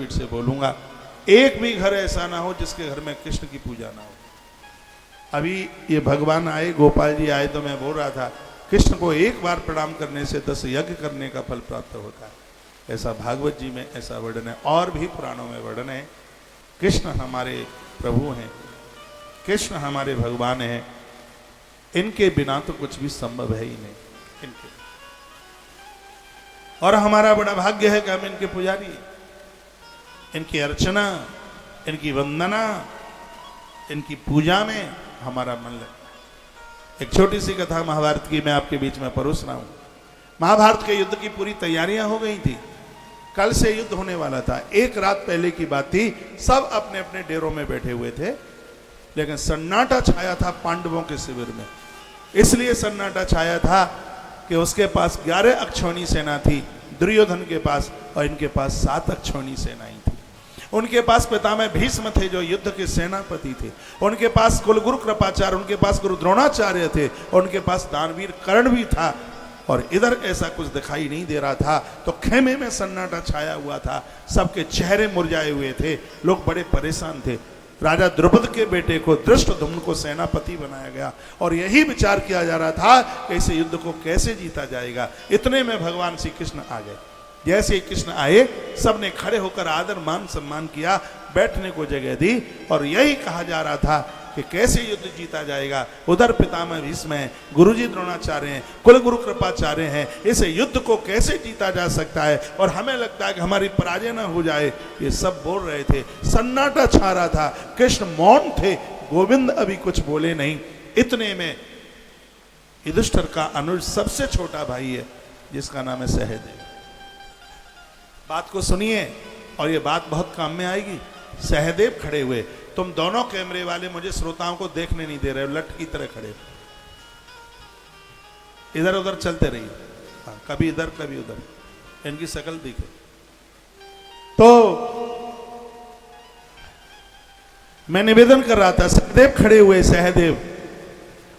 व्यासपीठ से बोलूंगा, एक भी घर ऐसा ना हो जिसके घर में कृष्ण की पूजा ना हो। अभी ये भगवान आए, गोपाल जी आए, तो मैं बोल रहा था कृष्ण को एक बार प्रणाम करने से 10 यज्ञ करने का फल प्राप्त होता है। ऐसा भागवत जी में ऐसा वर्णन है, और भी पुराणों में वर्णन है। कृष्ण हमारे प्रभु हैं, कृष्ण हमारे भगवान हैं, इनके बिना तो कुछ भी संभव है ही नहीं इनके। और हमारा बड़ा भाग्य है कि हम इनके पुजारी, इनकी अर्चना, इनकी वंदना, इनकी पूजा में हमारा मन लगता है। एक छोटी सी कथा महाभारत की मैं आपके बीच में परोस रहा हूं। महाभारत के युद्ध की पूरी तैयारियां हो गई थी, कल से युद्ध होने वाला था। एक रात पहले की बात थी, सब अपने अपने डेरों में बैठे हुए थे, लेकिन सन्नाटा छाया था पांडवों के शिविर में। इसलिए सन्नाटा छाया था कि उसके पास 11 अक्षौणी सेना थी दुर्योधन के पास, और इनके पास 7 अक्षौणी सेनाएं थी। उनके पास पितामह भीष्म थे जो युद्ध के सेनापति थे, उनके पास कुलगुरु कृपाचार्य, उनके पास गुरु द्रोणाचार्य थे, उनके पास दानवीर कर्ण भी था। और इधर ऐसा कुछ दिखाई नहीं दे रहा था, तो खेमे में सन्नाटा छाया हुआ था, सबके चेहरे मुरझाए हुए थे, लोग बड़े परेशान थे। राजा द्रुपद के बेटे को धृष्टद्युम्न को सेनापति बनाया गया, और यही विचार किया जा रहा था कि इस युद्ध को कैसे जीता जाएगा। इतने में भगवान श्री कृष्ण आ गए। जैसे ही कृष्ण आए, सबने खड़े होकर आदर मान सम्मान किया, बैठने को जगह दी, और यही कहा जा रहा था कि कैसे युद्ध जीता जाएगा। उधर पितामह भीष्म हैं, गुरुजी द्रोणाचार्य हैं, कुलगुरु कृपाचार्य हैं, इस युद्ध को कैसे जीता जा सकता है, और हमें लगता है कि हमारी पराजय न हो जाए। ये सब बोल रहे थे, सन्नाटा छा रहा था, कृष्ण मौन थे, गोविंद अभी कुछ बोले नहीं। इतने में युधिष्ठिर का अनुज सबसे छोटा भाई है, जिसका नाम है सहदेव। बात को सुनिए, और ये बात बहुत काम में आएगी। सहदेव खड़े हुए, तुम दोनों कैमरे वाले मुझे श्रोताओं को देखने नहीं दे रहे हो, लट की तरह खड़े, इधर उधर चलते रहिए, हाँ, कभी इधर कभी उधर, इनकी शक्ल दिखे। तो मैं निवेदन कर रहा था, सहदेव खड़े हुए, सहदेव,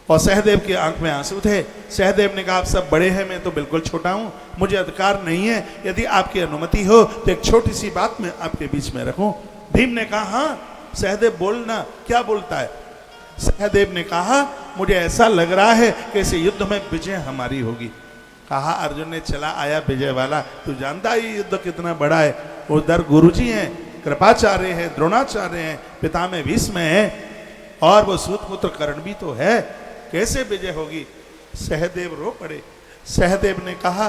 और सहदेव की आंख में आंसू थे। सहदेव ने कहा, आप सब बड़े हैं, मैं तो बिल्कुल छोटा हूं, मुझे अधिकार नहीं है, यदि आपकी अनुमति हो तो एक छोटी सी बात मैं आपके बीच में रखूं। भीम ने कहा, हाँ सहदेव बोलना, क्या बोलता है। सहदेव ने कहा, मुझे ऐसा लग रहा है कि इस युद्ध में विजय हमारी होगी। कहा, अर्जुन ने चला आया विजय वाला, तू जानता है ये युद्ध कितना बड़ा है। उधर गुरुजी हैं, कृपाचार्य हैं, द्रोणाचार्य हैं, पितामह भीष्म हैं, और वो सूतपुत्र कर्ण भी तो है, कैसे विजय होगी। सहदेव रो पड़े। सहदेव ने कहा,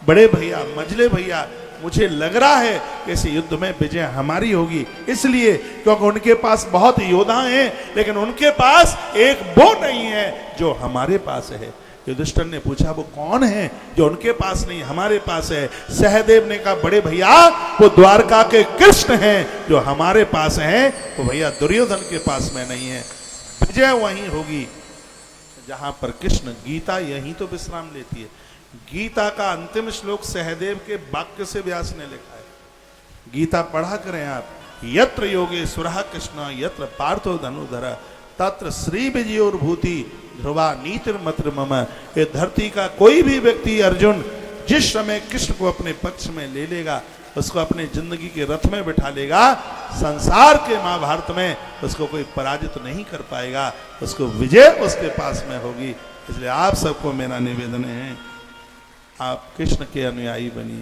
बड़े भैया, मझले भैया, मुझे लग रहा है कि इस युद्ध में विजय हमारी होगी, इसलिए क्योंकि उनके पास बहुत योद्धा हैं, लेकिन उनके पास एक वो नहीं है जो हमारे पास है। युधिष्ठिर ने पूछा, वो कौन है जो उनके पास नहीं हमारे पास है। सहदेव ने कहा, बड़े भैया, वो द्वारका के कृष्ण हैं जो हमारे पास हैं, वो भैया दुर्योधन के पास में नहीं है। विजय वहीं होगी जहां पर कृष्ण। गीता यहीं तो विश्राम लेती है। गीता का अंतिम श्लोक सहदेव के वाक्य से व्यास ने लिखा है। गीता पढ़ा करें आप। यत्र योगेश्वरः कृष्ण यत्र पार्थो धनुधर तत्र श्री विजयोर्भूति ध्रुवा नीतिर्मत्र मम। ये धरती का कोई भी व्यक्ति अर्जुन जिस समय कृष्ण को अपने पक्ष में ले लेगा, उसको अपने जिंदगी के रथ में बिठा लेगा, संसार के महाभारत में उसको कोई पराजित नहीं कर पाएगा, उसको विजय उसके पास में होगी। इसलिए आप सबको मेरा निवेदन है, आप कृष्ण के अनुयायी बनिए।